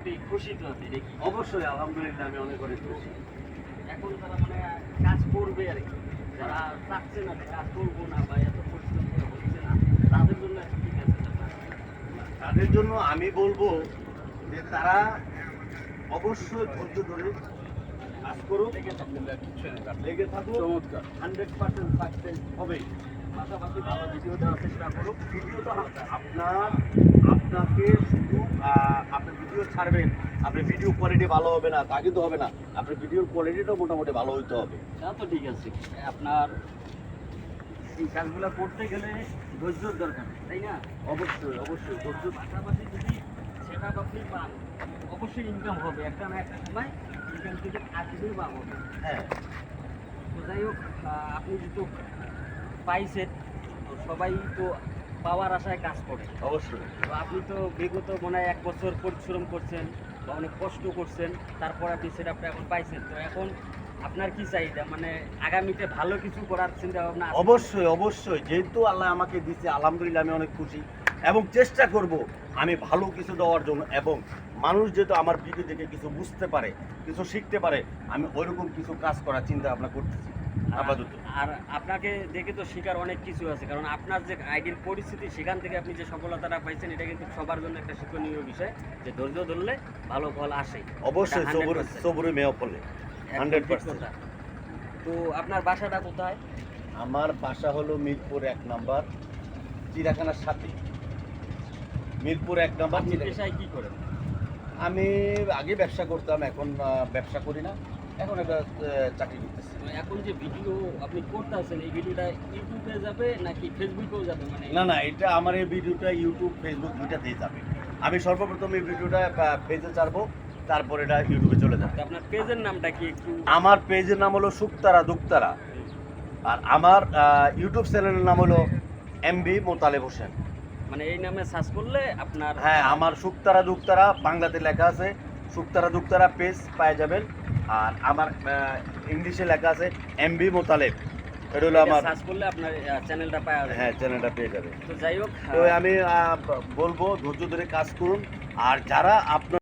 আপনি খুশি তো আপনি দেখি অবশ্যই আলহামদুলিল্লাহ আমি অনেক অনেক খুশি। এখন তারা মানে কাজ করবে আর কি, যারা চাচ্ছে না যে কাজ করবো না বা এত পরিশ্রম করে হচ্ছে না, তাদের জন্য একটা ঠিক আছে ব্যাপার। তাদের জন্য আমি বলবো যে তারা অবশ্যই ধৈর্য ধরে কাজ করুক, লেগে থাকুক, চমৎকার। 100% সাকসেস হবে। পাশাপাশি ভালো ভিডিও দেওয়ার চেষ্টা করুক। ভিডিওটা আপনাকে শুধু আপনি ভিডিও ছাড়বেন, আপনার ভিডিও কোয়ালিটি ভালো হবে না তা কিন্তু হবে না, আপনার ভিডিওর কোয়ালিটিটাও মোটামুটি ভালো হইতে হবে। তা তো ঠিক আছে, আপনার এই কাজগুলো করতে গেলে ধৈর্যর দরকার, তাই না? অবশ্যই অবশ্যই ধৈর্য। পাশাপাশি যদি সেটা আপনি পান, অবশ্যই ইনকাম হবে, একটা না একটা সময় ইনকাম থেকে আসবেই বা হবে। হ্যাঁ, তো যাই হোক, আপনি যেহেতু পাইছেন, তো সবাই তো পাওয়ার আশায় কাজ করে। অবশ্যই। তো আপনি তো বিগত মনে হয় 1 বছর পরিশ্রম করছেন বা অনেক কষ্ট করছেন, তারপর আপনি সেটা আপনি এখন পাইছেন। তো এখন আপনার কি চাহিদা, মানে আগামীতে ভালো কিছু করার চিন্তা ভাবনা আছে? অবশ্যই অবশ্যই, যেহেতু আল্লাহ আমাকে দিচ্ছে আলহামদুলিল্লাহ আমি অনেক খুশি এবং চেষ্টা করব আমি ভালো কিছু দেওয়ার জন্য, এবং মানুষ যেহেতু আমার ভিডিও দেখে কিছু বুঝতে পারে, কিছু শিখতে পারে, আমি ওইরকম কিছু কাজ করার চিন্তা ভাবনা করতেছি আপাতত। আর আপনাকে দেখে তো শেখার অনেক কিছু আছে, কারণ আপনার যে আইডির পরিস্থিতি, সেখান থেকে আপনি যে সফলতাটা পাইছেন, এটা কিন্তু সবার জন্য একটা শিক্ষণীয় বিষয়, যে ধৈর্য ধরলে ভালো ফল আসে। অবশ্যই এটা সবুরে 100%। সবুরে মেয় ফলে একদম ঠিক 100%। কথা। তো আপনার বাসাটা কোথায়? আমার বাসা হলো মিরপুর 1 নাম্বার, চিড়িয়াখানার সাথে। মিরপুর 1 নাম্বার আপনি চিড়িয়াখানা। পেশায় কি করেন? আমি আগে ব্যবসা করতাম, এখন ব্যবসা করি না, এখন একটা চাকরি করতেছি। তো এখন যে ভিডিও আপনি করতেছেন, এই ভিডিওটা ইউটিউবে যাবে নাকি ফেসবুকেও যাবে? মানে না না, এটা আমার এই ভিডিওটা ইউটিউব ফেসবুক দুইটাতেই যাবে। আমি সর্বপ্রথম এই ভিডিওটা পেজে ছাড়বো, তারপর এটা ইউটিউবে চলে যাবে। তো আপনার পেজের নামটা কি একটু? আমার পেজের নাম হলো শুক্তারা দুক্তারা, আর আমার ইউটিউব চ্যানেলের নাম হলো এমবি মোতালেব হোসেন। মানে এই নামে সার্চ করলে আপনার? হ্যাঁ, আমার শুক্তারা দুক্তারা বাংলাতে লেখা আছে, শুক্তারা দুক্তারা পেজ পেয়ে যাবেন। আর আমার ইংলিশে লেখা আছে এমবি মোতালেব, এটা হলো আমার। সার্চ করলে আপনার চ্যানেলটা পাওয়া যাবে। হ্যাঁ, চ্যানেলটা পেয়ে যাবে। তো যাই হোক, তো আমি বলবো ধৈর্য ধরে কাজ করুন, আর যারা আপনার